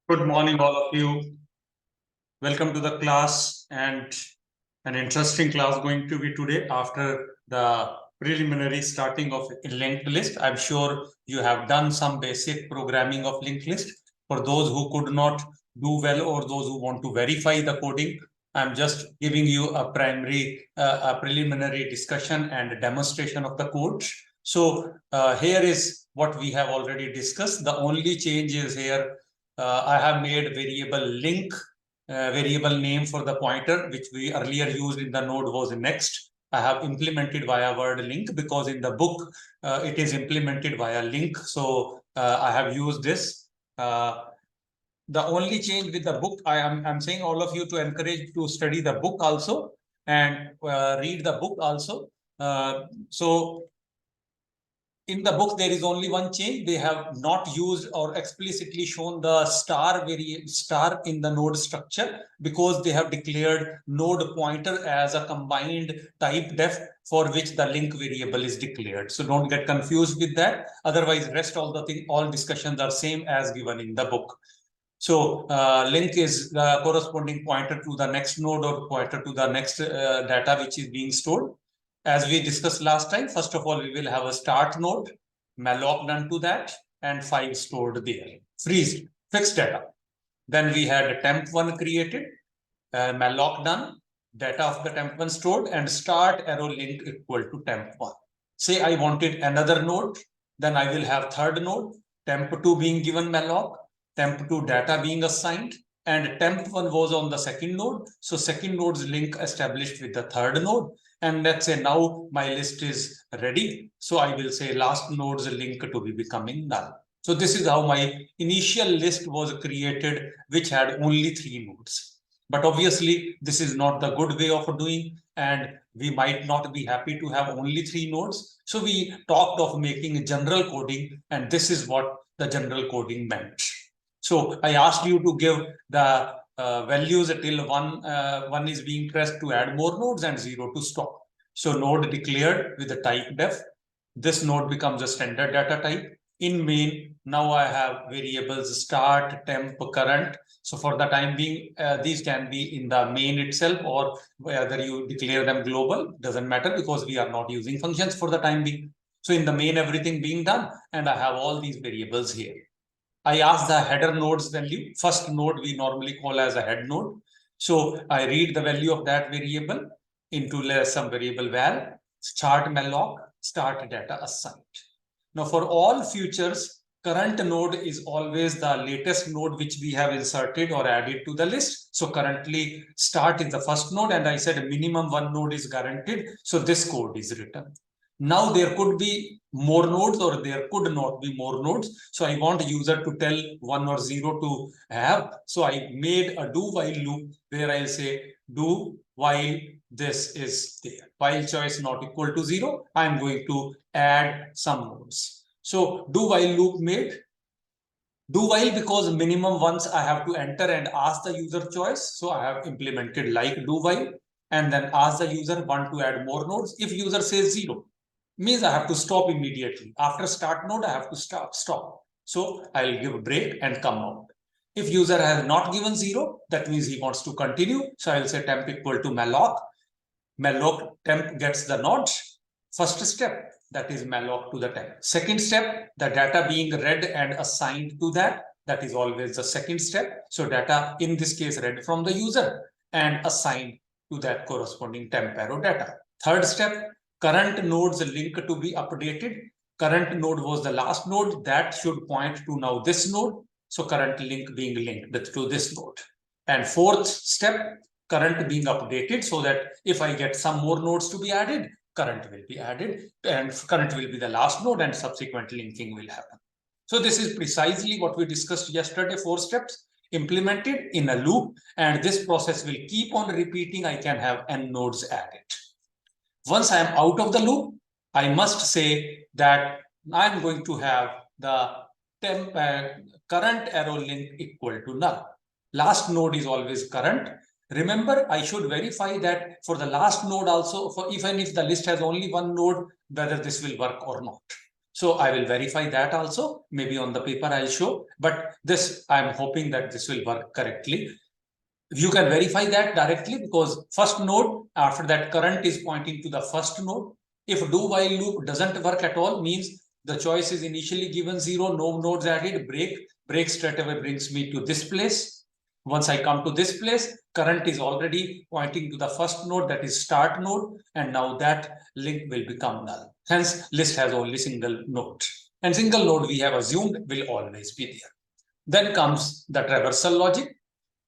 Good morning, all of you. Welcome to the class, and an interesting class going to be today after the preliminary starting of a linked list. I'm sure you have done some basic programming of linked list. For those who could not do well or those who want to verify the coding, I'm just giving you a preliminary discussion and demonstration of the code. So here is what we have already discussed. The only change is here. I have made variable link, variable name for the pointer, which we earlier used in the node was next. I have implemented via word link because in the book it is implemented via link. So I have used this. The only change with the book, I'm saying all of you to encourage to study the book also and read the book also. So in the book, there is only one change. They have not used or explicitly shown the star in the node structure because they have declared node pointer as a combined type def for which the link variable is declared. So don't get confused with that. Otherwise, rest all discussions are same as given in the book. So link is the corresponding pointer to the next node or pointer to the next data which is being stored. As we discussed last time, first of all, we will have a start node, malloc done to that, and 5 stored there, freeze, fixed data. Then we had temp1 created, malloc done, data of the temp1 stored, and start arrow link equal to temp1. Say I wanted another node, then I will have third node, temp2 being given malloc, temp2 data being assigned, and temp1 was on the second node. So second node's link established with the third node. And let's say now my list is ready. So I will say last node's link to be becoming null. So this is how my initial list was created, which had only 3 nodes. But obviously, this is not the good way of doing, and we might not be happy to have only 3 nodes. So we talked of making general coding, and this is what the general coding meant. So I asked you to give the values till one is being pressed to add more nodes and 0 to stop. So node declared with the type def. This node becomes a standard data type. In main, now I have variables start, temp, current. So for the time being, these can be in the main itself or whether you declare them global, doesn't matter because we are not using functions for the time being. So in the main, everything being done, and I have all these variables here. I ask the header node's value. First node we normally call as a head node. So I read the value of that variable into some variable val, start malloc, start data assigned. Now for all futures, current node is always the latest node which we have inserted or added to the list. So currently start is the first node, and I said minimum 1 node is guaranteed. So this code is written. Now there could be more nodes or there could not be more nodes. So I want user to tell 1 or 0 to have. So I made a do while loop where I'll say do while this is there. While choice not equal to 0, I'm going to add some nodes. So do while loop made. Do while because minimum once I have to enter and ask the user choice. So I have implemented like do while and then ask the user want to add more nodes. If user says 0, means I have to stop immediately. After start node, I have to stop. So I'll give a break and come out. If user has not given 0, that means he wants to continue. So I'll say temp equal to malloc. Malloc temp gets the node. First step, that is malloc to the temp. Second step, the data being read and assigned to that. That is always the second step. So data, in this case, read from the user and assigned to that corresponding temp arrow data. Third step, current node's link to be updated. Current node was the last node. That should point to now this node. So current link being linked to this node. And fourth step, current being updated so that if I get some more nodes to be added, current will be added and current will be the last node and subsequent linking will happen. So this is precisely what we discussed yesterday, 4 steps implemented in a loop, and this process will keep on repeating. I can have n nodes added. Once I am out of the loop, I must say that I'm going to have the current arrow link equal to null. Last node is always current. Remember, I should verify that for the last node also, for even if the list has only 1 node, whether this will work or not. So I will verify that also. Maybe on the paper I'll show, but this I'm hoping that this will work correctly. You can verify that directly because first node, after that current is pointing to the first node. If do while loop doesn't work at all, means the choice is initially given 0, no nodes added, break straight away brings me to this place. Once I come to this place, current is already pointing to the first node, that is start node, and now that link will become null. Hence, list has only single node. And single node we have assumed will always be there. Then comes the traversal logic.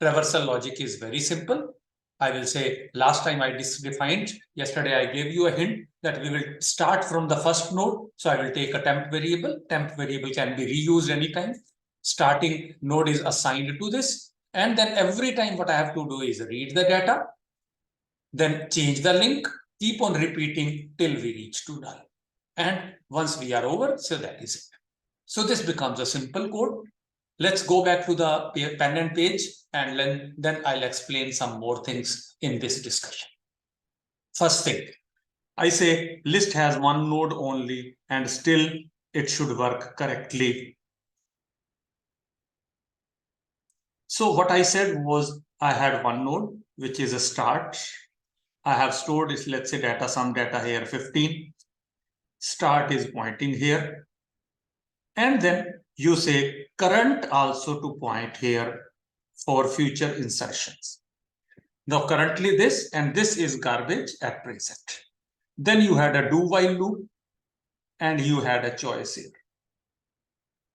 Traversal logic is very simple. I will say last time I defined, yesterday I gave you a hint that we will start from the first node. So I will take a temp variable. Temp variable can be reused anytime. Starting node is assigned to this. And then every time what I have to do is read the data, then change the link, keep on repeating till we reach to null. And once we are over, so that is it. So this becomes a simple code. Let's go back to the pen and page, and then I'll explain some more things in this discussion. First thing, I say list has one node only and still it should work correctly. So what I said was I had one node, which is a start. I have stored is, let's say, some data here, 15. Start is pointing here. And then you say current also to point here for future insertions. Now currently this and this is garbage at present. Then you had a do while loop and you had a choice here.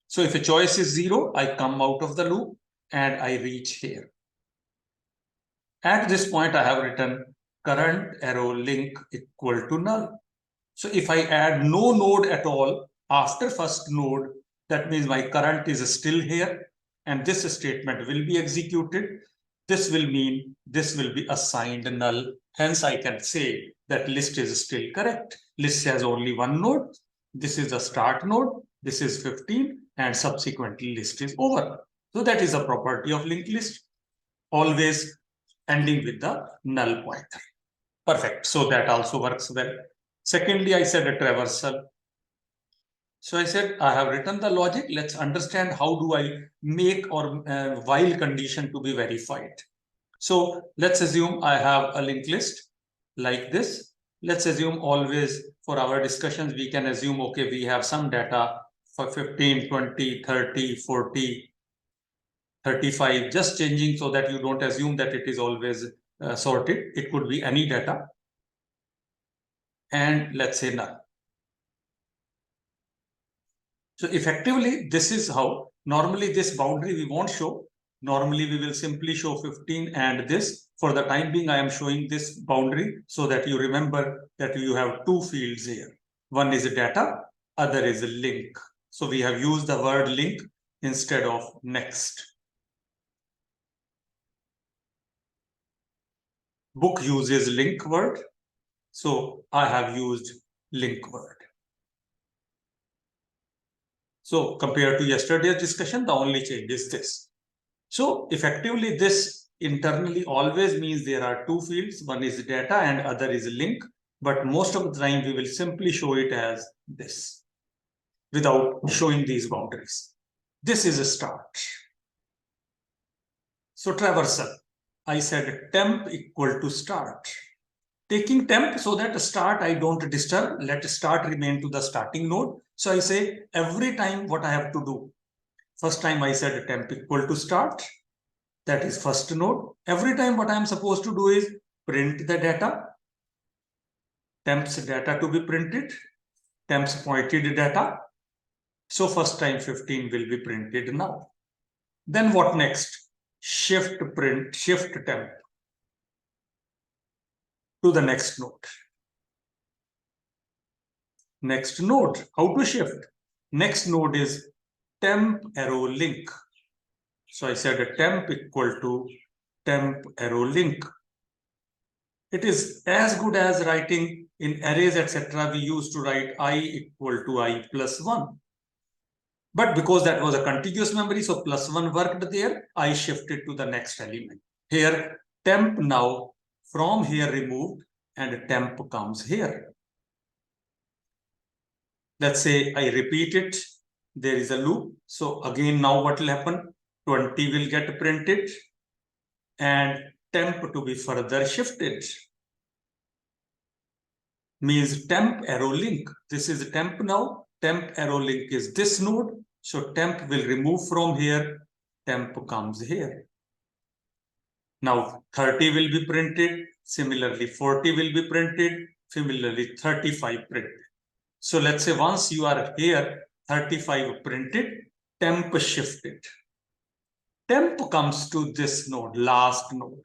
So if a choice is 0, I come out of the loop and I reach here. At this point, I have written current arrow link equal to null. So if I add no node at all after first node, that means my current is still here and this statement will be executed. This will mean this will be assigned null. Hence, I can say that list is still correct. List has only one node. This is the start node. This is 15 and subsequently list is over. So that is a property of linked list, always ending with the null pointer. Perfect. So that also works well. Secondly, I said a traversal. So I said, I have written the logic. Let's understand how do I make or while condition to be verified. So let's assume I have a linked list like this. Let's assume always for our discussions, we can assume, okay, we have some data for 15, 20, 30, 40, 35, just changing so that you don't assume that it is always sorted. It could be any data. And let's say null. So effectively, this is how normally this boundary we won't show. Normally, we will simply show 15 and this. For the time being, I am showing this boundary so that you remember that you have two fields here. One is data, other is a link. So we have used the word link instead of next. Book uses link word. So I have used link word. So compared to yesterday's discussion, the only change is this. So effectively, this internally always means there are two fields. One is data and other is link. But most of the time, we will simply show it as this without showing these boundaries. This is a start. So traversal, I said temp equal to start. Taking temp so that start I don't disturb, let start remain to the starting node. So I say every time what I have to do. First time I said temp equal to start. That is first node. Every time what I am supposed to do is print the data. Temp's data to be printed. Temp's pointed data. So first time 15 will be printed now. Then what next? Shift print, shift temp to the next node. Next node, how to shift? Next node is temp arrow link. So I said a temp equal to temp arrow link. It is as good as writing in arrays, etc. We used to write I equal to I plus 1. But because that was a contiguous memory, so plus 1 worked there, I shifted to the next element. Here, temp now from here removed and temp comes here. Let's say I repeat it. There is a loop. So again, now what will happen? 20 will get printed and temp to be further shifted. Means temp arrow link. This is temp now. Temp arrow link is this node. So temp will remove from here. Temp comes here. Now 30 will be printed. Similarly, 40 will be printed. Similarly, 35 printed. So let's say once you are here, 35 printed, temp shifted. Temp comes to this node, last node.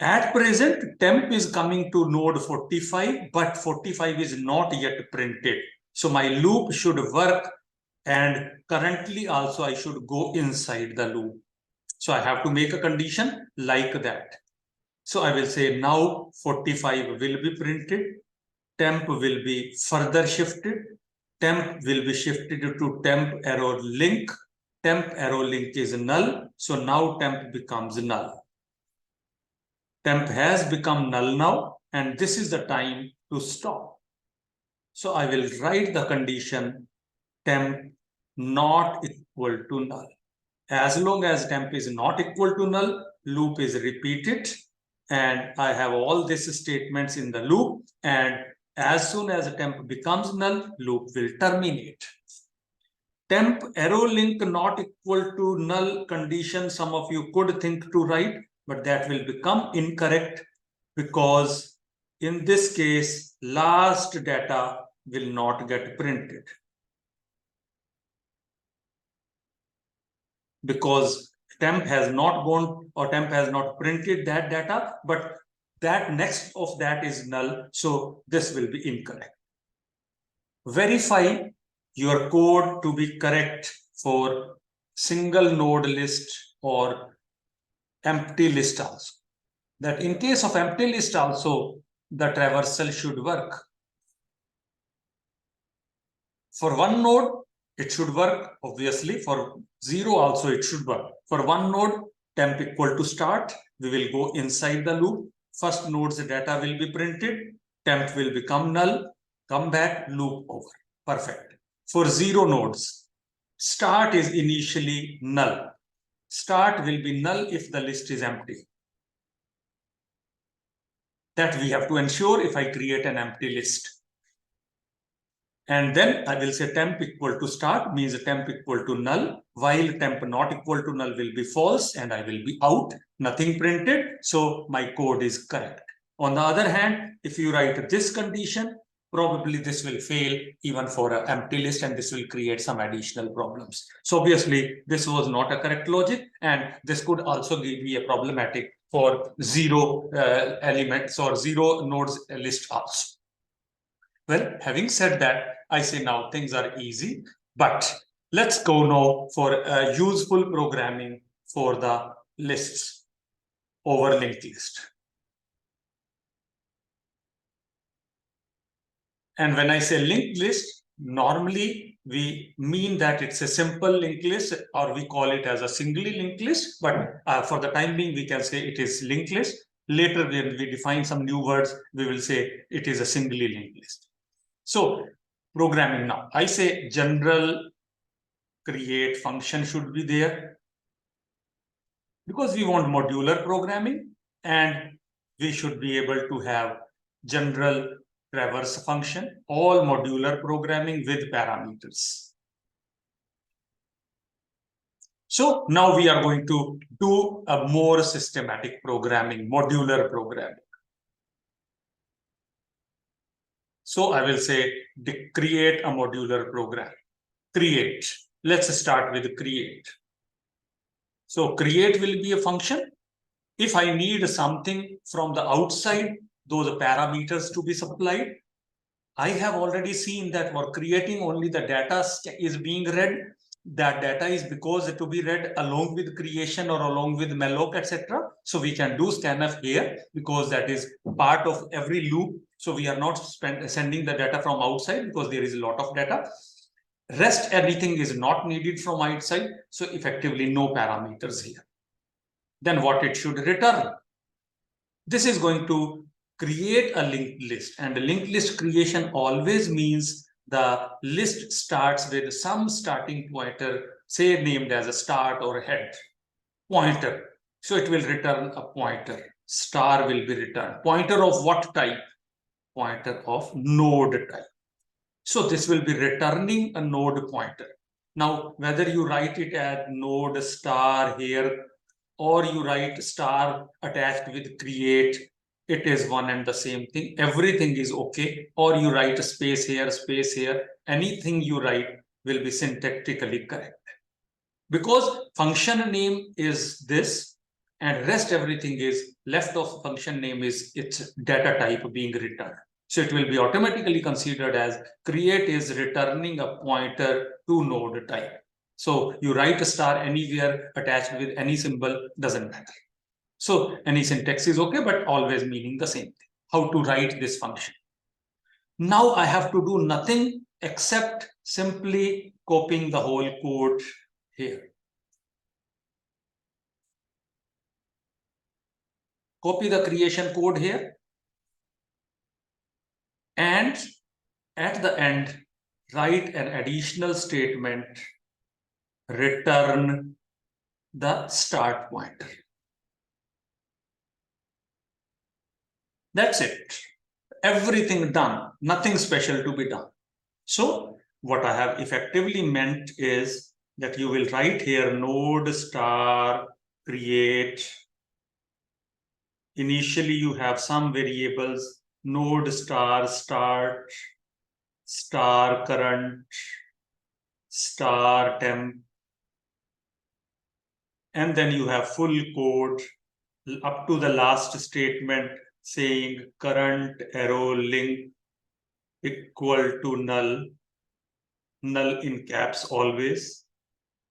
At present, temp is coming to node 45, but 45 is not yet printed. So my loop should work, and currently also I should go inside the loop. So I have to make a condition like that. So I will say now 45 will be printed. Temp will be further shifted. Temp will be shifted to temp arrow link. Temp arrow link is null. So now temp becomes null. Temp has become null now, and this is the time to stop. So I will write the condition temp not equal to null. As long as temp is not equal to null, loop is repeated, and I have all these statements in the loop, and as soon as temp becomes null, loop will terminate. Temp arrow link not equal to null condition, some of you could think to write, but that will become incorrect because in this case, last data will not get printed. Because temp has not gone or temp has not printed that data, but that next of that is null. So this will be incorrect. Verify your code to be correct for single node list or empty list also. That in case of empty list also, the traversal should work. For one node, it should work, obviously. For 0 also, it should work. For one node, temp equal to start, we will go inside the loop. First node's data will be printed. Temp will become null. Come back, loop over. Perfect. For 0 nodes, start is initially null. Start will be null if the list is empty. That we have to ensure if I create an empty list. And then I will say temp equal to start means temp equal to null, while temp not equal to null will be false and I will be out, nothing printed. So my code is correct. On the other hand, if you write this condition, probably this will fail even for an empty list and this will create some additional problems. So obviously this was not a correct logic, and this could also be a problematic for 0 elements or 0 nodes list also. Well, having said that, I say now things are easy, but let's go now for useful programming for the lists over linked list. And when I say linked list, normally we mean that it's a simple linked list, or we call it as a singly linked list, but for the time being, we can say it is linked list. Later, when we define some new words, we will say it is a singly linked list. So programming now, I say general create function should be there because we want modular programming, and we should be able to have general traverse function, all modular programming with parameters. So now we are going to do a more systematic programming, modular programming. So I will say create a modular program. Create. Let's start with create. So create will be a function. If I need something from the outside, those parameters to be supplied, I have already seen that for creating only the data is being read. That data is because to be read along with creation or along with malloc, etc. So we can do scanf here because that is part of every loop. So we are not sending the data from outside because there is a lot of data. Rest everything is not needed from outside. So effectively no parameters here. Then what it should return? This is going to create a linked list, and a linked list creation always means the list starts with some starting pointer, say named as a start or a head pointer. So it will return a pointer. Star will be returned. Pointer of what type? Pointer of node type. So this will be returning a node pointer. Now, whether you write it as node star here, or you write star attached with create, it is one and the same thing. Everything is okay. Or you write a space here, anything you write will be syntactically correct. Because function name is this, and rest everything is left of function name is its data type being returned. So it will be automatically considered as create is returning a pointer to node type. So you write a star anywhere attached with any symbol, doesn't matter. So any syntax is okay, but always meaning the same thing. How to write this function. Now I have to do nothing except simply copying the whole code here. Copy the creation code here. And at the end, write an additional statement, return the start pointer. That's it. Everything done, nothing special to be done. So what I have effectively meant is that you will write here node star create. Initially, you have some variables, node star start, star current, star temp, and then you have full code up to the last statement saying current arrow link equal to null, null in caps always.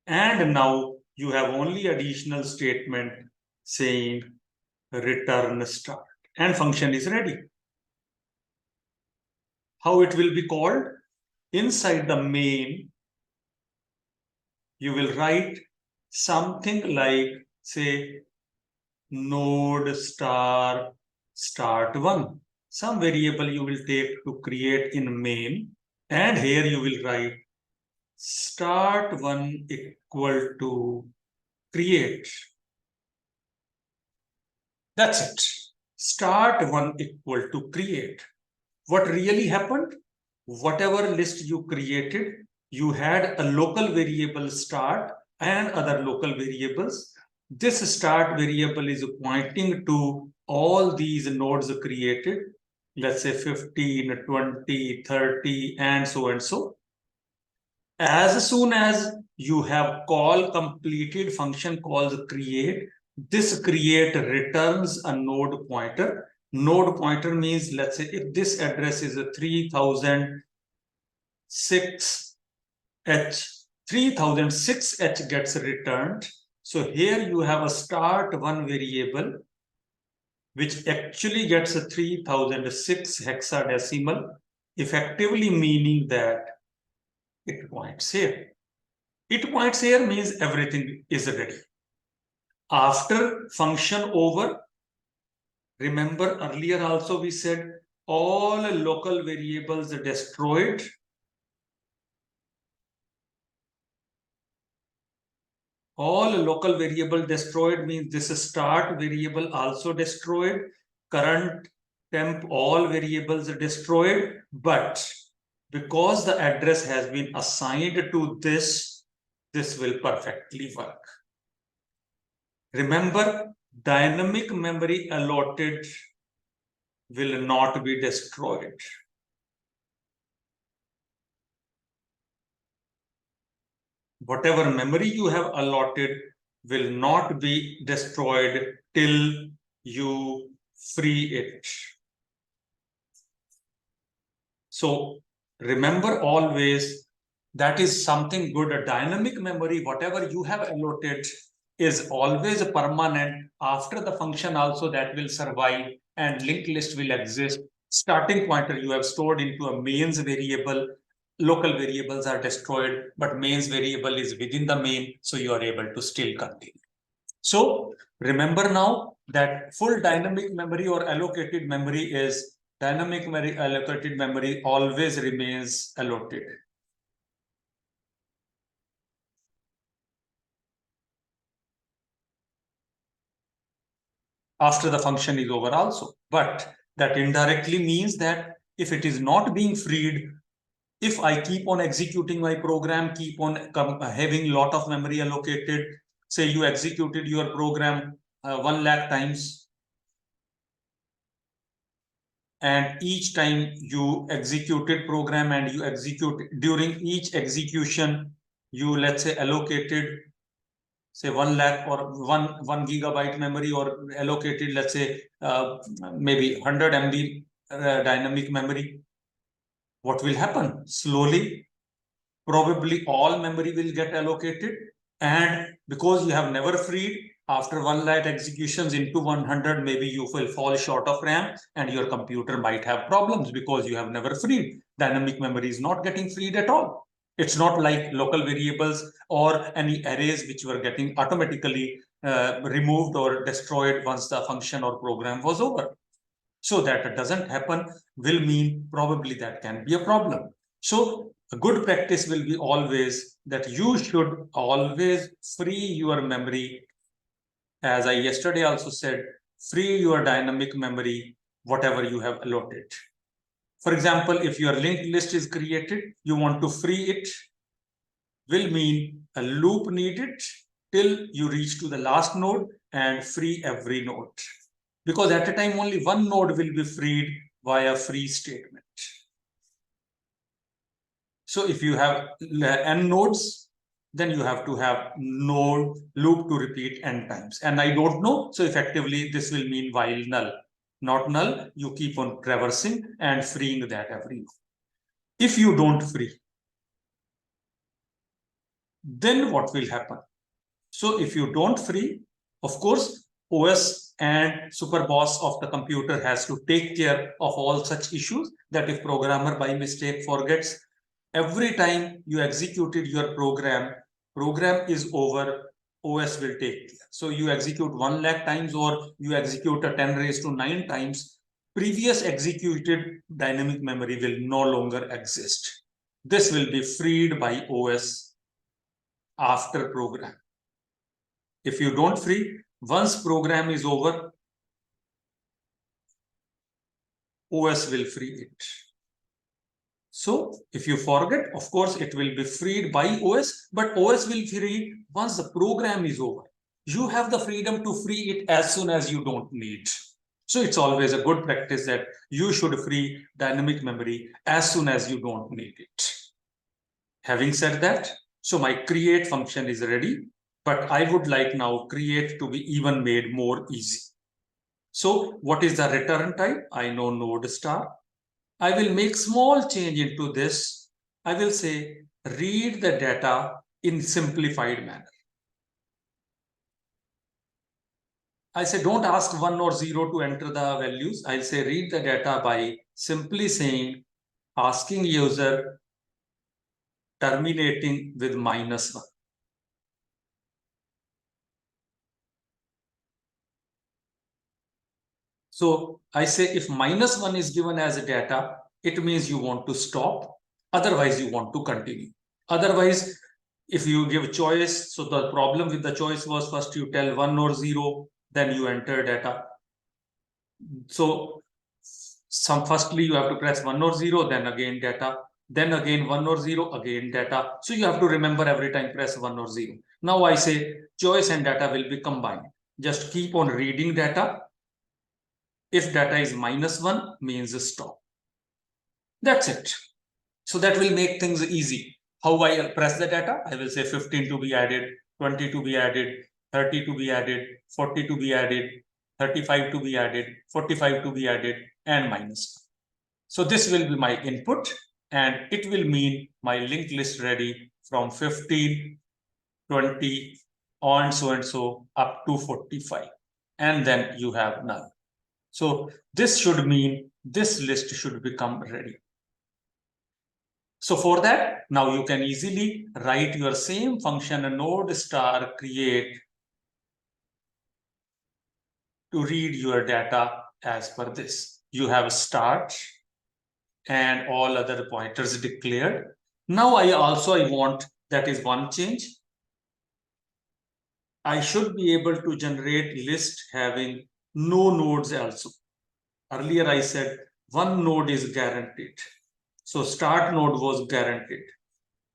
And now you have only additional statement saying return start, and function is ready. How it will be called? Inside the main, you will write something like, say, node star start one. Some variable you will take to create in main, and here you will write start one equal to create. That's it. Start one equal to create. What really happened? Whatever list you created, you had a local variable start and other local variables. This start variable is pointing to all these nodes created, let's say 15, 20, 30, and so and so. As soon as you have call completed, function calls create, this create returns a node pointer. Node pointer means, let's say, if this address is a 3006H, 3006H gets returned. So here you have a start one variable, which actually gets a 3006 hexadecimal, effectively meaning that it points here. It points here means everything is ready. After function over, remember earlier also we said all local variables destroyed. All local variable destroyed means this start variable also destroyed. Current, temp, all variables destroyed. But because the address has been assigned to this will perfectly work. Remember, dynamic memory allotted will not be destroyed. Whatever memory you have allotted will not be destroyed till you free it. So remember always, that is something good. A dynamic memory, whatever you have allotted, is always permanent. After the function also that will survive, and linked list will exist. Starting pointer you have stored into a mains variable. Local variables are destroyed, but mains variable is within the main, so you are able to still continue. So remember now that full dynamic memory or allocated memory is dynamic memory allocated memory always remains allotted. After the function is over also. But that indirectly means that if it is not being freed, if I keep on executing my program, keep on having a lot of memory allocated, say you executed your program 1 lakh times, and each time you executed program and you execute, during each execution, you let's say allocated say 1 lakh or 1 gigabyte memory, or allocated let's say maybe 100 MB dynamic memory. What will happen? Slowly, probably all memory will get allocated, and because you have never freed, after 1 lakh executions into 100, maybe you will fall short of RAM and your computer might have problems because you have never freed. Dynamic memory is not getting freed at all. It's not like local variables or any arrays which were getting automatically removed or destroyed once the function or program was over. So that it doesn't happen will mean probably that can be a problem. So a good practice will be always that you should always free your memory. As I yesterday also said, free your dynamic memory, whatever you have allotted. For example, if your linked list is created, you want to free it, will mean a loop needed till you reach to the last node and free every node. Because at a time only one node will be freed via free statement. So if you have n nodes, then you have to have node loop to repeat n times. And I don't know, so effectively this will mean while null. Not null, you keep on traversing and freeing that every node. If you don't free, then what will happen? So if you don't free, of course, OS and super boss of the computer has to take care of all such issues, that if programmer by mistake forgets, every time you executed your program is over, OS will take care. So you execute 1 lakh times or you execute a 10 raised to 9 times, previous executed dynamic memory will no longer exist. This will be freed by OS after program. If you don't free, once program is over, OS will free it. So if you forget, of course, it will be freed by OS, but OS will free once the program is over. You have the freedom to free it as soon as you don't need. So it's always a good practice that you should free dynamic memory as soon as you don't need it. Having said that, so my create function is ready, but I would like now create to be even made more easy. So what is the return type? I know node star. I will make small change into this. I will say read the data in simplified manner. I say don't ask 1 or 0 to enter the values. I'll say read the data by simply saying asking user terminating with -1. So I say if -1 is given as a data, it means you want to stop. Otherwise, you want to continue. Otherwise, if you give choice, so the problem with the choice was first you tell 1 or 0, then you enter data. So firstly you have to press 1 or 0, then again data, then again 1 or 0, again data. So you have to remember every time press 1 or 0. Now I say choice and data will be combined. Just keep on reading data. If data is -1, means stop. That's it. So that will make things easy. How I press the data? I will say 15 to be added, 20 to be added, 30 to be added, 40 to be added, 35 to be added, 45 to be added, and -1. So this will be my input, and it will mean my linked list ready from 15, 20, on so and so up to 45. And then you have null. So this should mean this list should become ready. So for that, now you can easily write your same function, a node star create, to read your data as per this. you have start and all other pointers declared. Now I want, that is one change. I should be able to generate list having no nodes also. Earlier I said one node is guaranteed. So start node was guaranteed.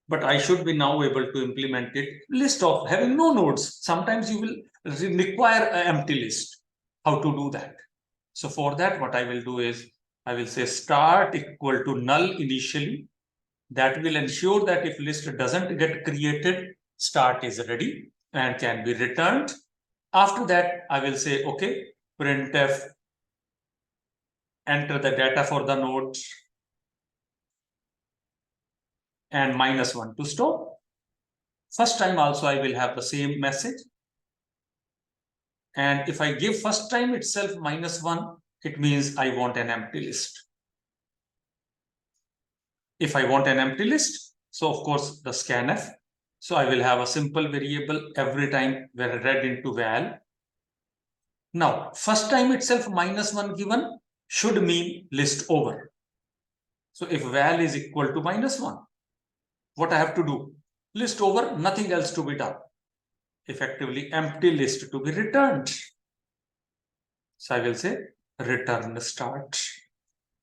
But I should be now able to implement it. List of having no nodes. Sometimes you will require an empty list. How to do that? So for that, what I will do is I will say start equal to null initially. That will ensure that if list doesn't get created, start is ready and can be returned. After that, I will say, okay, printf, enter the data for the node and -1 to stop. First time also I will have the same message. And if I give first time itself -1, it means I want an empty list. If I want an empty list, so of course the scanf. So I will have a simple variable every time where read into val. Now, first time itself -1 given should mean list over. So if val is equal to -1, what I have to do? List over, nothing else to be done. Effectively empty list to be returned. So I will say return start.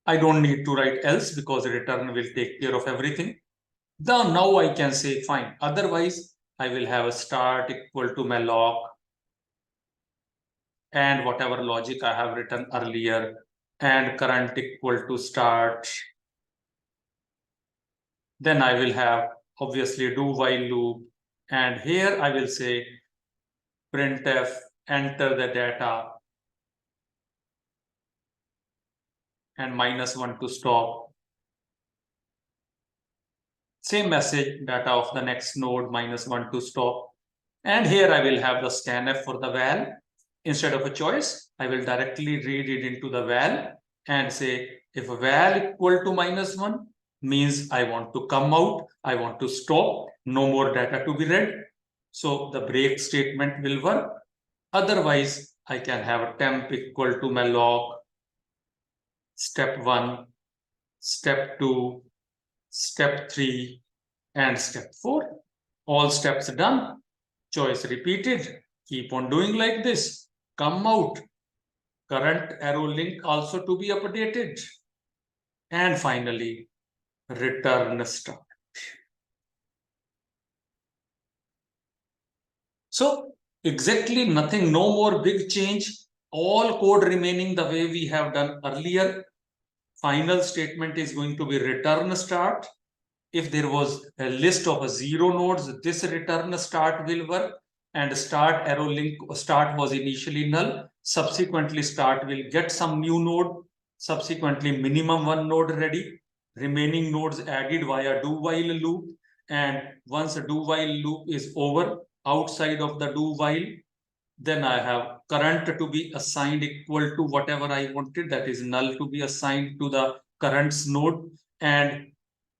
I don't need to write else because return will take care of everything. Now I can say fine. Otherwise, I will have a start equal to malloc and whatever logic I have written earlier and current equal to start. Then I will have obviously do while loop. And here I will say printf, enter the data and -1 to stop. Same message, data of the next node, -1 to stop. And here I will have the scanf for the val. Instead of a choice, I will directly read it into the val and say, if val equal to -1 means I want to come out, I want to stop, no more data to be read. So the break statement will work. Otherwise, I can have temp equal to malloc, step 1, step 2, step 3, and step 4. All steps done. Choice repeated. Keep on doing like this. Come out. Current arrow link also to be updated. And finally, return start. So exactly nothing, no more big change. All code remaining the way we have done earlier. Final statement is going to be return start. If there was a list of 0 nodes, this return start will work. And start arrow link start was initially null. Subsequently, start will get some new node. Subsequently, minimum 1 node ready. Remaining nodes added via do while loop. And once a do while loop is over, outside of the do while, then I have current to be assigned equal to whatever I wanted, that is null to be assigned to the current's node and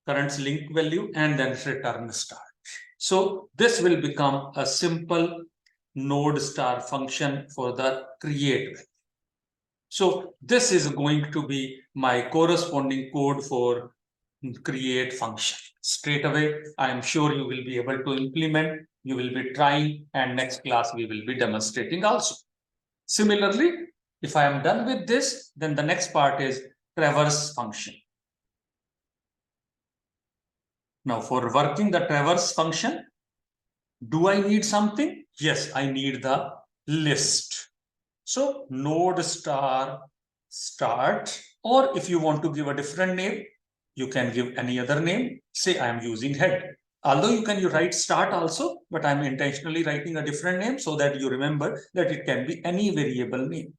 current's link value, and then return start. So this will become a simple node star function for the create value. So this is going to be my corresponding code for create function. Straight away, I am sure you will be able to implement, you will be trying, and next class we will be demonstrating also. Similarly, if I am done with this, then the next part is traverse function. Now for working the traverse function, do I need something? Yes, I need the list. So node star start, or if you want to give a different name, you can give any other name. Say I am using head. Although you can write start also, but I'm intentionally writing a different name so that you remember that it can be any variable name.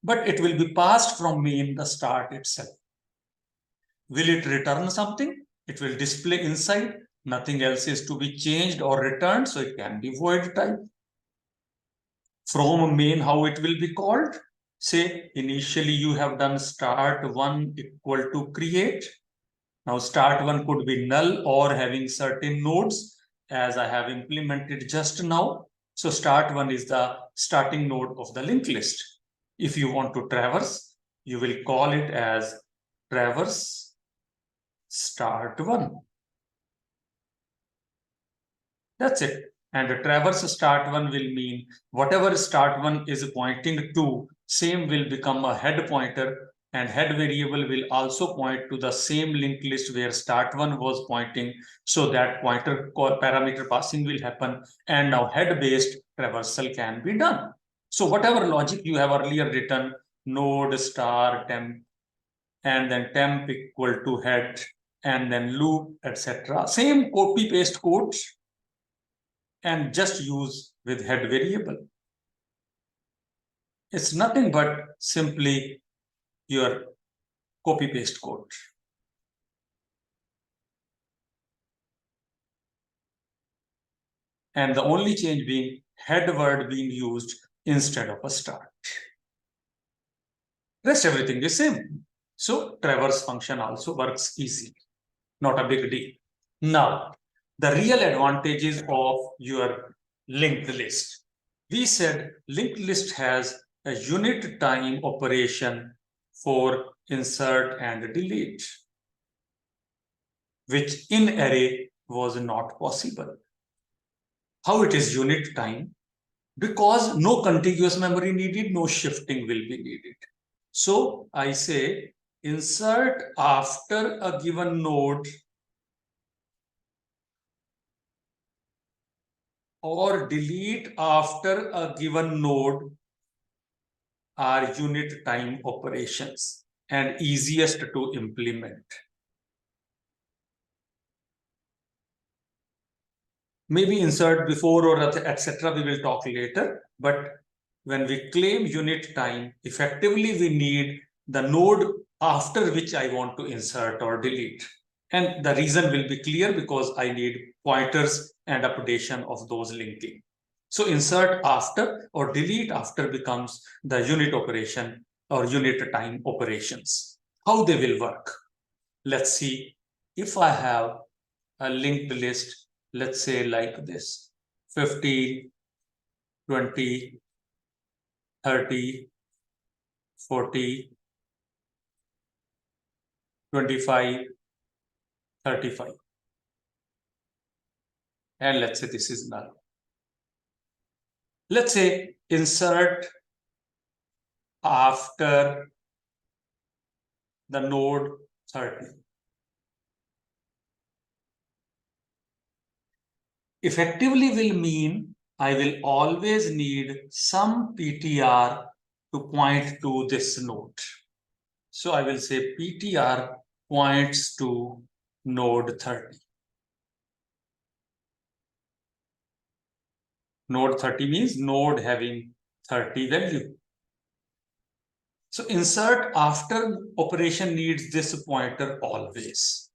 But it will be passed from main the start itself. Will it return something? It will display inside. Nothing else is to be changed or returned, so it can be void type. From main, how it will be called? Say initially you have done start1 equal to create. Now start1 could be null or having certain nodes as I have implemented just now. So start1 is the starting node of the linked list. If you want to traverse, you will call it as traverse start1. That's it. And the traverse start1 will mean whatever start1 is pointing to, same will become a head pointer, and head variable will also point to the same linked list where start1 was pointing. So that pointer parameter passing will happen, and now head-based traversal can be done. So whatever logic you have earlier written, node star temp, and then temp equal to head, and then loop, etc. Same copy-paste code, and just use with head variable. It's nothing but simply your copy-paste code. And the only change being head word being used instead of a start. Rest everything is same. So traverse function also works easy. Not a big deal. Now, the real advantages of your linked list. We said linked list has a unit time operation for insert and delete, which in array was not possible. How it is unit time? Because no contiguous memory needed, no shifting will be needed. So I say insert after a given node or delete after a given node are unit time operations and easiest to implement. Maybe insert before or etc. we will talk later, but when we claim unit time, effectively we need the node after which I want to insert or delete. And the reason will be clear because I need pointers and updation of those linking. So insert after or delete after becomes the unit operation or unit time operations. How they will work? Let's see. If I have a linked list, let's say like this, 15, 20, 30, 40, 25, 35. And let's say this is null. Let's say insert after the node 30. Effectively will mean I will always need some PTR to point to this node. So I will say PTR points to node 30. Node 30 means node having 30 value. So insert after operation needs this pointer always.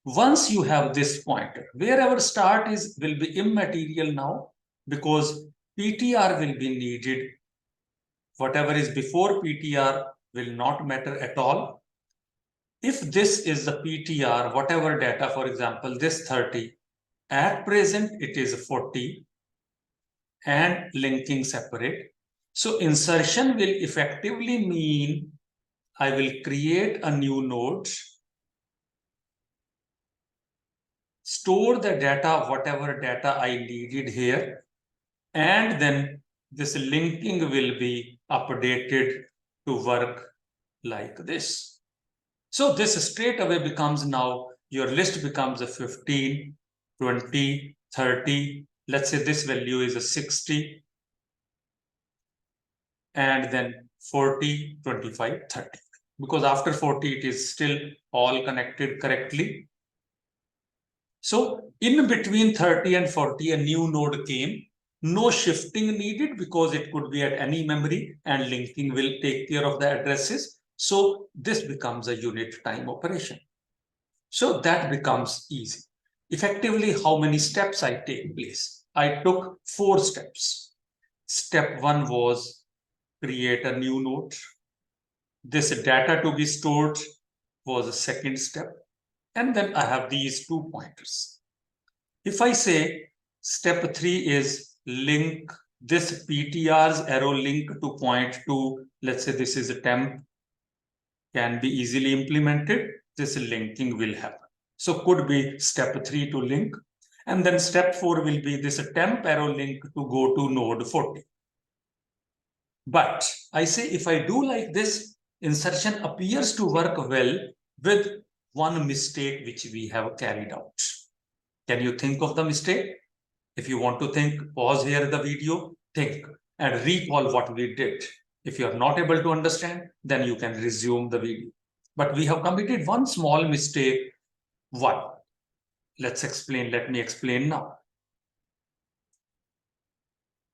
Once you have this pointer, wherever start is will be immaterial now because PTR will be needed. Whatever is before PTR will not matter at all. If this is the PTR, whatever data, for example, this 30, at present it is 40 and linking separate. So insertion will effectively mean I will create a new node, store the data, whatever data I needed here, and then this linking will be updated to work like this. So this straight away becomes now your list becomes a 15, 20, 30. Let's say this value is a 60. And then 40, 25, 30. Because after 40, it is still all connected correctly. So in between 30 and 40, a new node came. No shifting needed because it could be at any memory and linking will take care of the addresses. So this becomes a unit time operation. So that becomes easy. Effectively, how many steps I take place? I took 4 steps. Step 1 was create a new node. This data to be stored was a second step. And then I have these 2 pointers. If I say step 3 is link this PTR's arrow link to point to, let's say this is a temp, can be easily implemented, this linking will happen. So could be step 3 to link, and then step 4 will be this temp arrow link to go to node 40. But I say if I do like this, insertion appears to work well with one mistake which we have carried out. Can you think of the mistake? If you want to think, pause here the video, think and recall what we did. If you are not able to understand, then you can resume the video. But we have committed one small mistake. What? Let's explain. Let me explain now.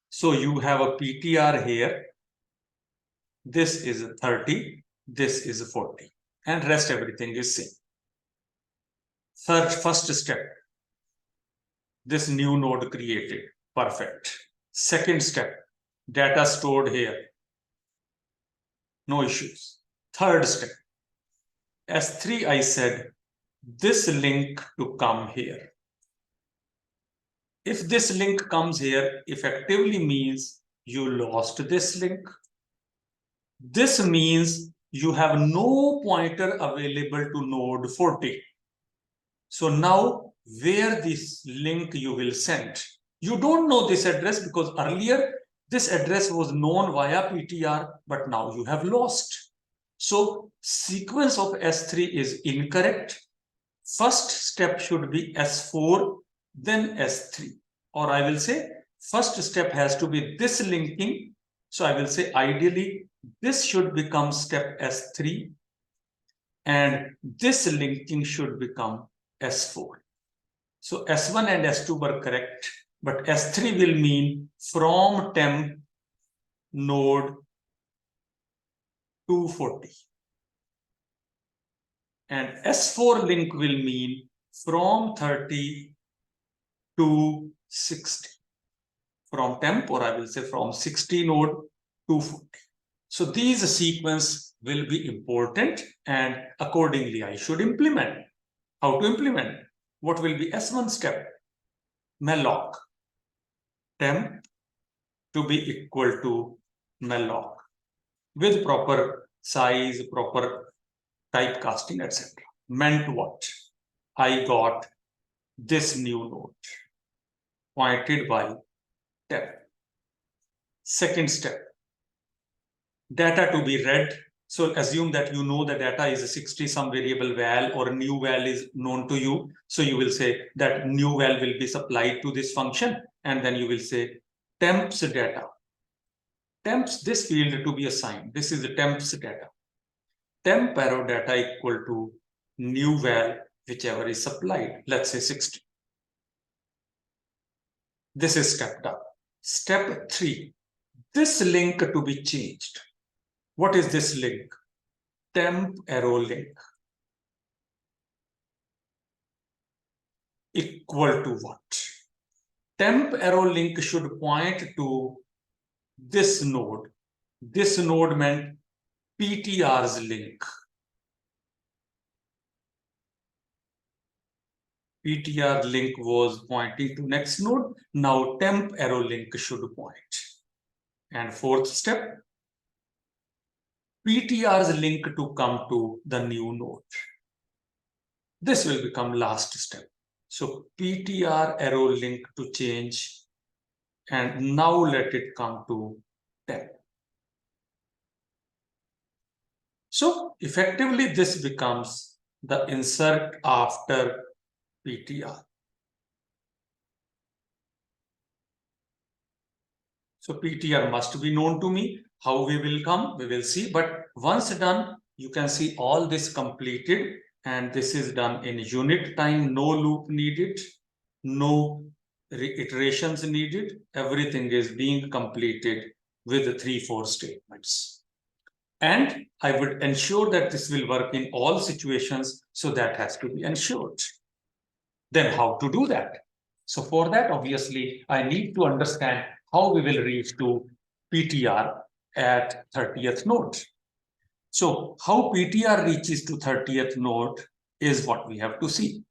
So you have a PTR here. This is 30. This is 40. And rest everything is same. First step. This new node created. Perfect. Second step. Data stored here. No issues. Third step. S3, I said, this link to come here. If this link comes here, effectively means you lost this link. This means you have no pointer available to node 40. So now where this link you will send? You don't know this address because earlier this address was known via PTR, but now you have lost. So sequence of S3 is incorrect. First step should be S4, then S3. Or I will say first step has to be this linking. So I will say ideally this should become step S3 and this linking should become S4. So S1 and S2 were correct, but S3 will mean from temp node 240. And S4 link will mean from 30 to 60. From temp, or I will say from 60 node to 40. So these sequence will be important and accordingly I should implement. How to implement? What will be S1 step? Malloc. Temp to be equal to malloc with proper size, proper typecasting, etc. Meant what? I got this new node pointed by temp. Second step, data to be read. So assume that you know the data is a 60 some variable val or a new val is known to you. So you will say that new val will be supplied to this function and then you will say temps data. Temps this field to be assigned. This is the temps data. Temp arrow data equal to new val whichever is supplied. Let's say 60. This is step done. Step 3. This link to be changed. What is this link? Temp arrow link. Equal to what? Temp arrow link should point to this node. This node meant PTR's link. PTR link was pointing to next node. Now temp arrow link should point. And fourth step, PTR's link to come to the new node. This will become last step. So PTR arrow link to change and now let it come to temp. So effectively this becomes the insert after PTR. So PTR must be known to me. How we will come, we will see. But once done, you can see all this completed. And this is done in unit time, no loop needed, no iterations needed. Everything is being completed with the 3-4 statements. And I would ensure that this will work in all situations. So that has to be ensured. Then how to do that? So for that, obviously, I need to understand how we will reach to PTR at 30th node. So how PTR reaches to 30th node is what we have to see.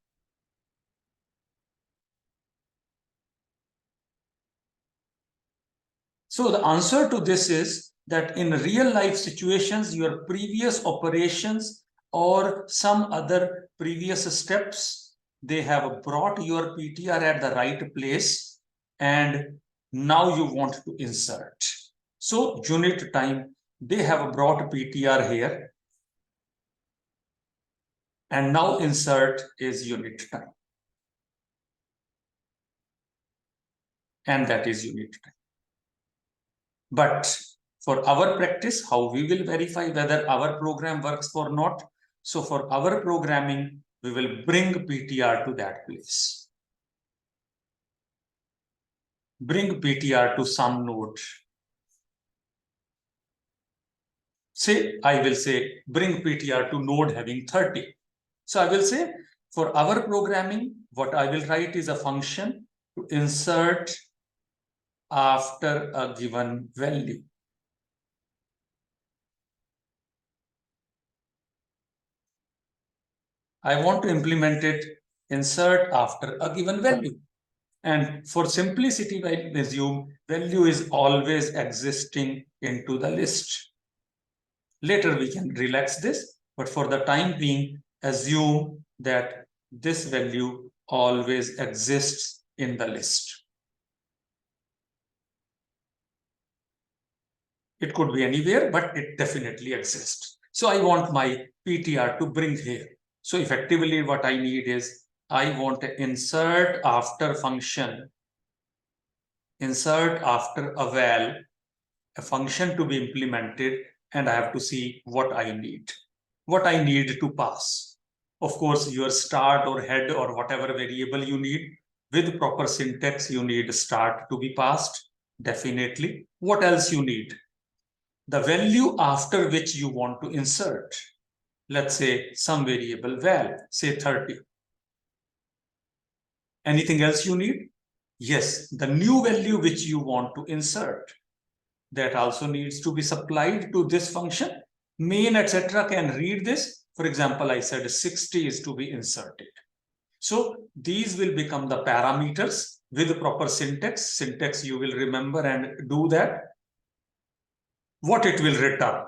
So the answer to this is that in real life situations, your previous operations or some other previous steps, they have brought your PTR at the right place, and now you want to insert. So unit time, they have brought PTR here, and now insert is unit time. And that is unit time. But for our practice, how we will verify whether our program works or not. So for our programming, we will bring PTR to that place. Bring PTR to some node. Say, I will say, bring PTR to node having 30. So I will say, for our programming, what I will write is a function to insert after a given value. I want to implement it, insert after a given value. And for simplicity, I assume value is always existing into the list. Later we can relax this, but for the time being, assume that this value always exists in the list. It could be anywhere, but it definitely exists. So I want my PTR to bring here. So effectively what I need is, I want to insert after function, insert after a val, a function to be implemented, and I have to see what I need to pass. Of course, your start or head or whatever variable you need, with proper syntax, you need start to be passed, definitely. What else you need? The value after which you want to insert. Let's say some variable val, say 30. Anything else you need? Yes, the new value which you want to insert. That also needs to be supplied to this function. Main, etc. can read this. For example, I said 60 is to be inserted. So these will become the parameters with proper syntax. Syntax you will remember and do that. What it will return?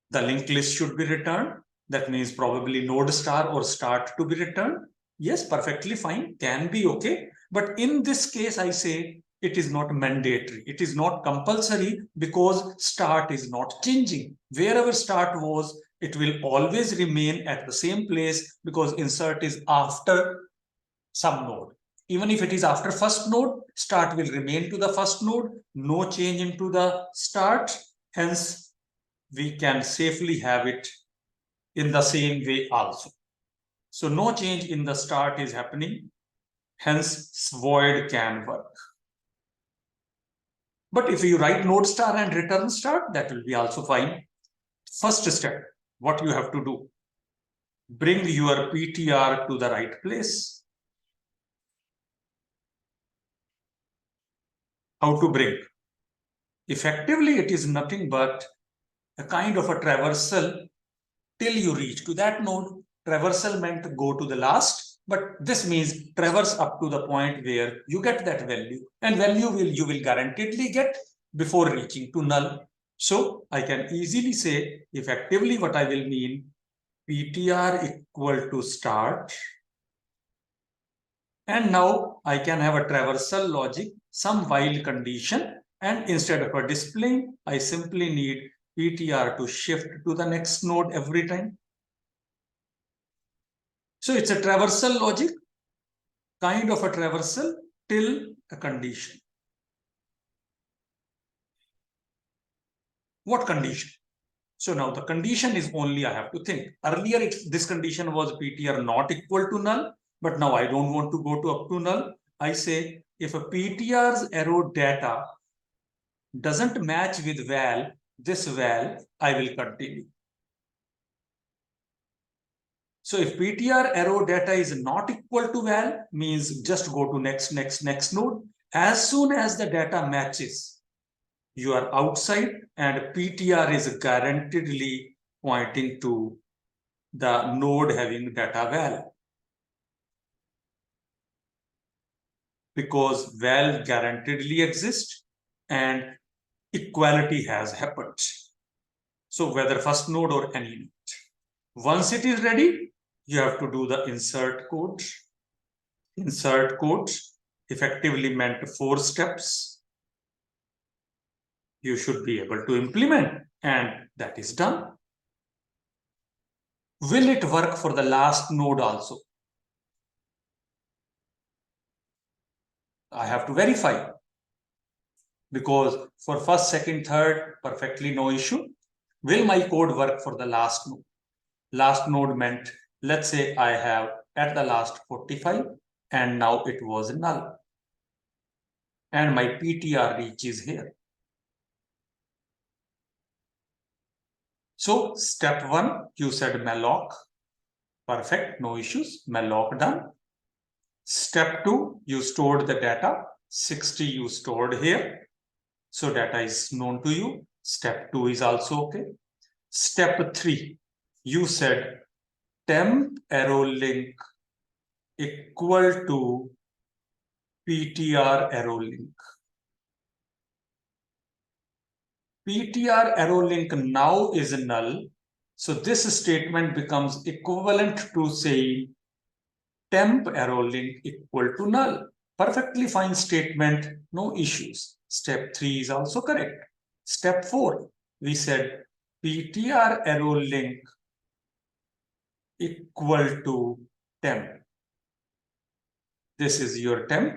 The linked list should be returned. That means probably node star or start to be returned. Yes, perfectly fine, can be okay. But in this case, I say it is not mandatory. It is not compulsory because start is not changing. Wherever start was, it will always remain at the same place because insert is after some node. Even if it is after first node, start will remain to the first node, no change into the start. Hence, we can safely have it in the same way also. So no change in the start is happening. Hence, void can work. But if you write node star and return start, that will be also fine. First step, what you have to do, bring your PTR to the right place. How to bring? Effectively, it is nothing but a kind of a traversal till you reach to that node. Traversal meant go to the last, but this means traverse up to the point where you get that value, and value you will guaranteedly get before reaching to null. So I can easily say effectively what I will mean, PTR equal to start. And now I can have a traversal logic, some while condition, and instead of a display, I simply need PTR to shift to the next node every time. So it's a traversal logic, kind of a traversal till a condition. What condition? So now the condition is only I have to think. Earlier, this condition was PTR not equal to null, but now I don't want to go to up to null. I say if a PTR's arrow data doesn't match with val, this val, I will continue. So if PTR arrow data is not equal to val, means just go to next node. As soon as the data matches, you are outside, and PTR is guaranteedly pointing to the node having data val. Because val guaranteedly exists, and equality has happened. So whether first node or any node. Once it is ready, you have to do the insert code. Insert code effectively meant 4 steps. You should be able to implement, and that is done. Will it work for the last node also? I have to verify, because for first, second, third, perfectly no issue. Will my code work for the last node? Last node meant, let's say I have at the last 45 and now it was null. And my PTR reach is here. So step 1, you said malloc. Perfect, no issues. Malloc done. Step 2, you stored the data. 60 you stored here. So data is known to you. Step 2 is also okay. Step 3, you said temp arrow link equal to PTR arrow link. PTR arrow link now is null. So this statement becomes equivalent to saying temp arrow link equal to null. Perfectly fine statement, no issues. Step 3 is also correct. Step 4, we said PTR arrow link equal to temp. This is your temp.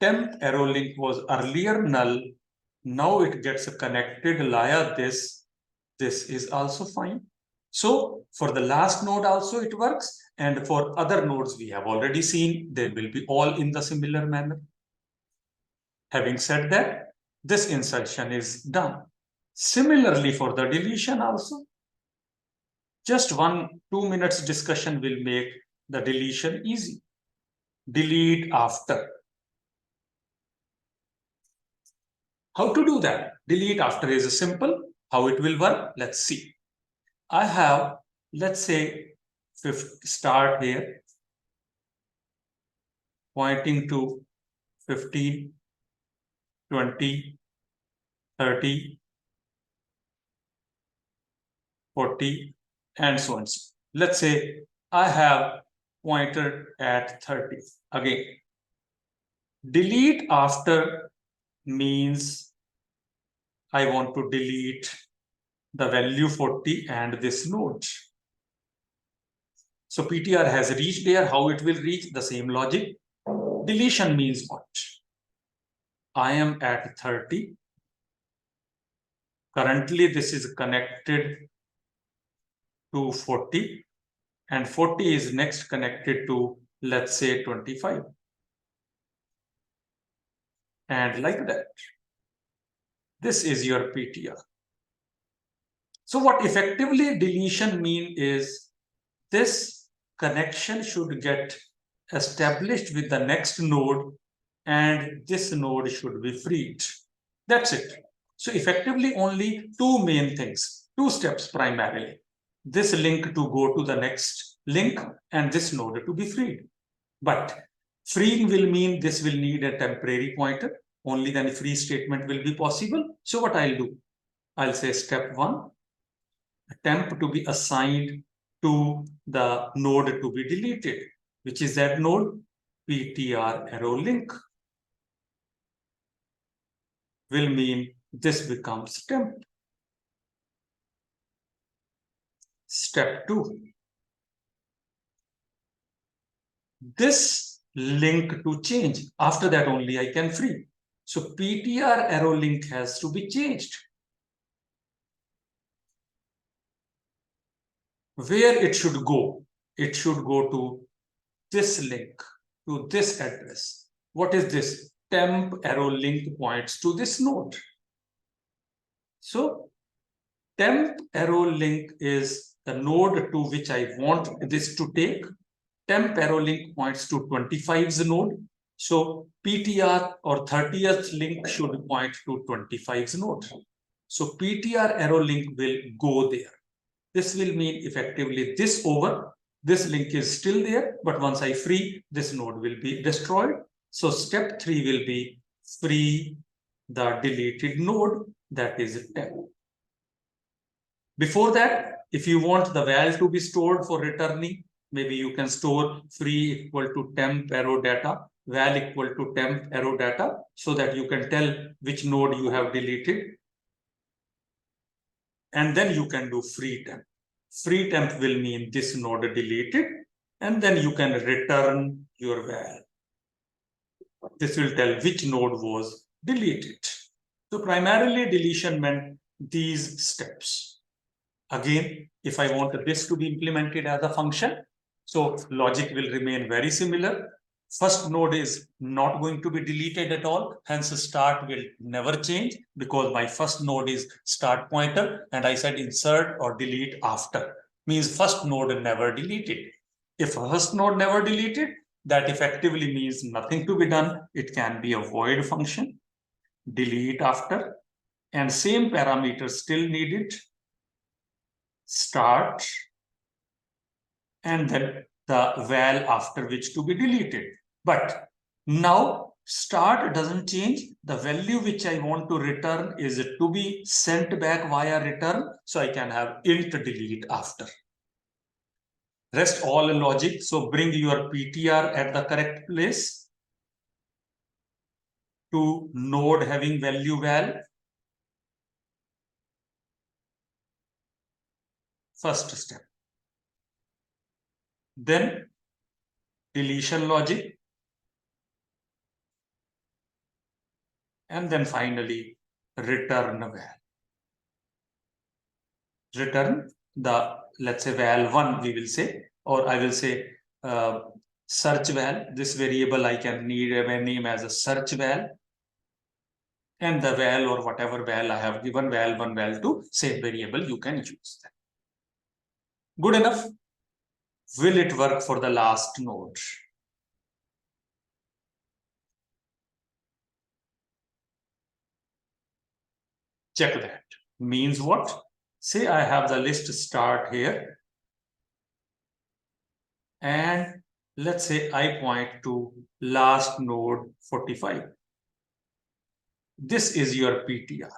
Temp arrow link was earlier null. Now it gets connected via this. This is also fine. So for the last node also it works. And for other nodes we have already seen, they will be all in the similar manner. Having said that, this insertion is done. Similarly for the deletion also. Just 1-2 minutes discussion will make the deletion easy. Delete after. How to do that? Delete after is simple. How it will work? Let's see. I have, let's say, start here, pointing to 15, 20, 30, 40, and so on. Let's say I have pointed at 30. Again, delete after means I want to delete the value 40 and this node. So PTR has reached there. How it will reach? The same logic. Deletion means what? I am at 30. Currently, this is connected to 40. And 40 is next connected to, let's say, 25. And like that. This is your PTR. So what effectively deletion mean is this connection should get established with the next node and this node should be freed. That's it. So effectively only 2 main things, 2 steps primarily. This link to go to the next link and this node to be freed. But freeing will mean this will need a temporary pointer. Only then free statement will be possible. So what I'll do? I'll say step 1, temp to be assigned to the node to be deleted, which is that node PTR arrow link. Will mean this becomes temp. Step 2. This link to change. After that only I can free. So PTR arrow link has to be changed. Where it should go? It should go to this link, to this address. What is this? Temp arrow link points to this node. So temp arrow link is the node to which I want this to take. Temp arrow link points to 25's node. So PTR or 30th link should point to 25's node. So PTR arrow link will go there. This will mean effectively this over. This link is still there, but once I free, this node will be destroyed. So step 3 will be free the deleted node, that is temp. Before that, if you want the val to be stored for returning, maybe you can store free equal to temp arrow data, val equal to temp arrow data, so that you can tell which node you have deleted. And then you can do free temp. Free temp will mean this node deleted, and then you can return your val. This will tell which node was deleted. So primarily deletion meant these steps. Again, if I want this to be implemented as a function, so logic will remain very similar. First node is not going to be deleted at all. Hence, start will never change because my first node is start pointer and I said insert or delete after. Means first node never deleted. If first node never deleted, that effectively means nothing to be done. It can be a void function. Delete after. And same parameter still needed. Start, and then the val after which to be deleted. But now start doesn't change. The value which I want to return is to be sent back via return. So I can have int delete after. Rest all logic. So bring your PTR at the correct place to node having value val. First step. Then deletion logic. And then finally return val. Return the, let's say val 1 we will say, or I will say search val. This variable I can name as a search val. And the val or whatever val I have given, val 1, val 2, same variable you can use that. Good enough. Will it work for the last node? Check that. Means what? Say I have the list start here. And let's say I point to last node 45. This is your PTR.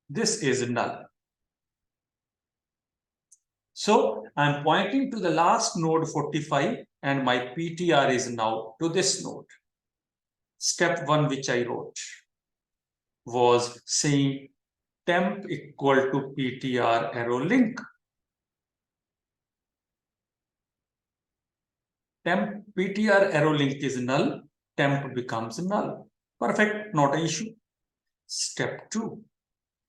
This is null. So I'm pointing to the last node 45 and my PTR is now to this node. Step 1 which I wrote was saying temp equal to PTR arrow link. Temp PTR arrow link is null, temp becomes null. Perfect, not an issue. Step 2,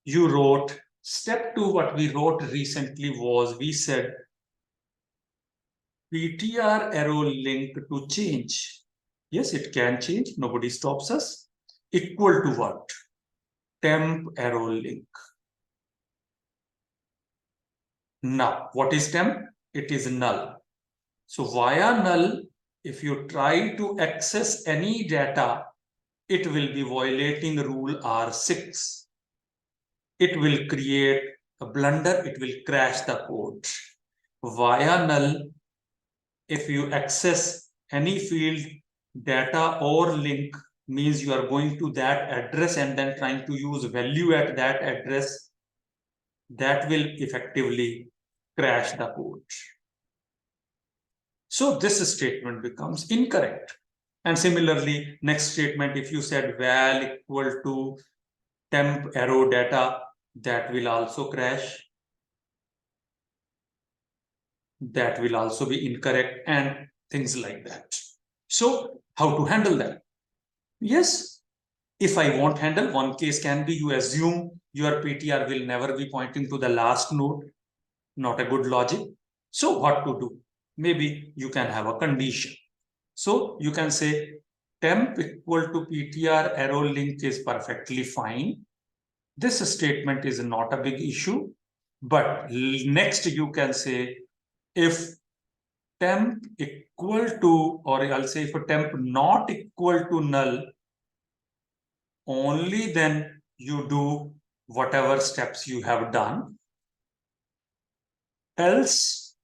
you wrote, step 2 what we wrote recently was we said PTR arrow link to change. Yes, it can change, nobody stops us. Equal to what? Temp arrow link. Now, what is temp? It is null. So via null, if you try to access any data, it will be violating rule R6. It will create a blunder, it will crash the code. Via null, if you access any field, data or link, means you are going to that address and then trying to use value at that address, that will effectively crash the code. So this statement becomes incorrect. And similarly, next statement, if you said val equal to temp arrow data, that will also crash. That will also be incorrect and things like that. So how to handle that? Yes, if I won't handle, one case can be you assume your PTR will never be pointing to the last node. Not a good logic. So what to do? Maybe you can have a condition. So you can say temp equal to PTR arrow link is perfectly fine. This statement is not a big issue. But next you can say if temp equal to, or I'll say if temp not equal to null, only then you do whatever steps you have done. Else,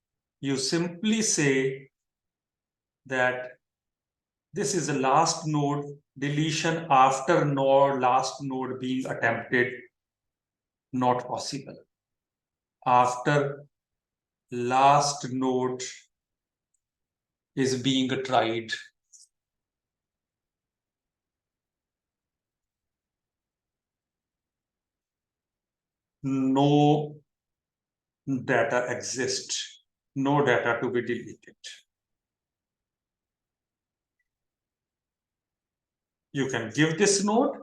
you simply say that This is the last node. Deletion after last node being attempted, not possible. After last node is being tried, no data exists, no data to be deleted. You can give this node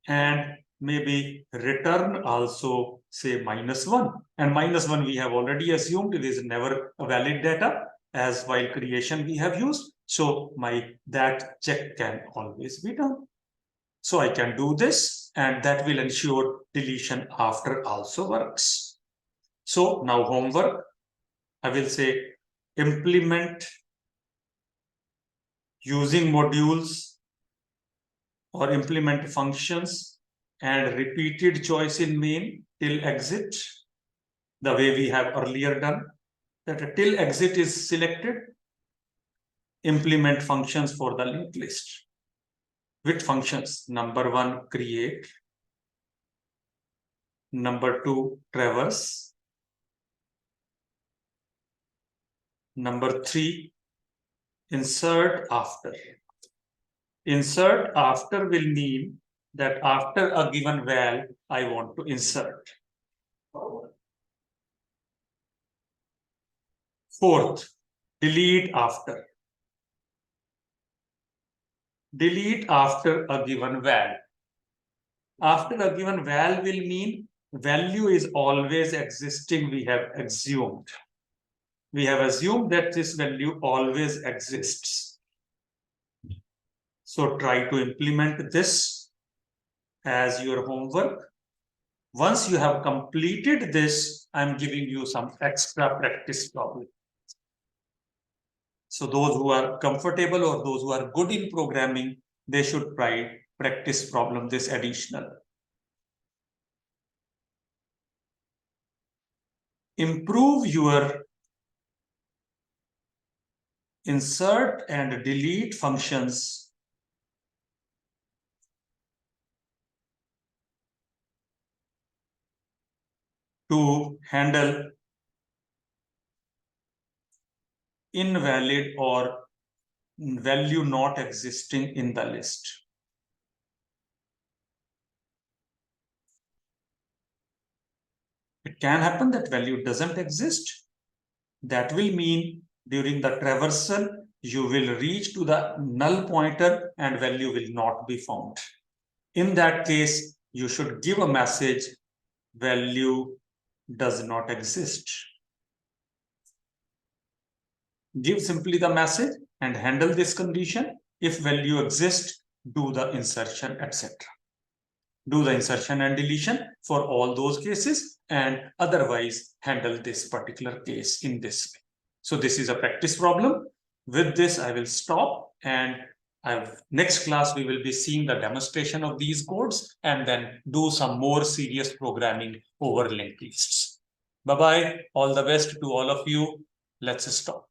and maybe return also say -1. And -1 we have already assumed it is never a valid data, as while creation we have used. So that check can always be done. So I can do this, and that will ensure deletion after also works. So now homework, I will say implement using modules or implement functions and repeated choice in main till exit, the way we have earlier done, that till exit is selected, implement functions for the linked list. Which functions? Number 1, create. Number 2, traverse. Number 3, insert after. Insert after will mean that after a given val, I want to insert. Fourth, delete after. Delete after a given val. After a given val will mean value is always existing, we have assumed. We have assumed that this value always exists. So try to implement this as your homework. Once you have completed this, I'm giving you some extra practice problems. So those who are comfortable or those who are good in programming, they should try practice problem, this additional. Improve your insert and delete functions to handle invalid or value not existing in the list. It can happen that value doesn't exist. That will mean during the traversal, you will reach to the null pointer and value will not be found. In that case, you should give a message, value does not exist. Give simply the message and handle this condition. If value exists, do the insertion, etc. Do the insertion and deletion for all those cases, and otherwise handle this particular case in this way. So this is a practice problem. With this, I will stop, and next class we will be seeing the demonstration of these codes and then do some more serious programming over linked lists. Bye-bye. All the best to all of you. Let's stop.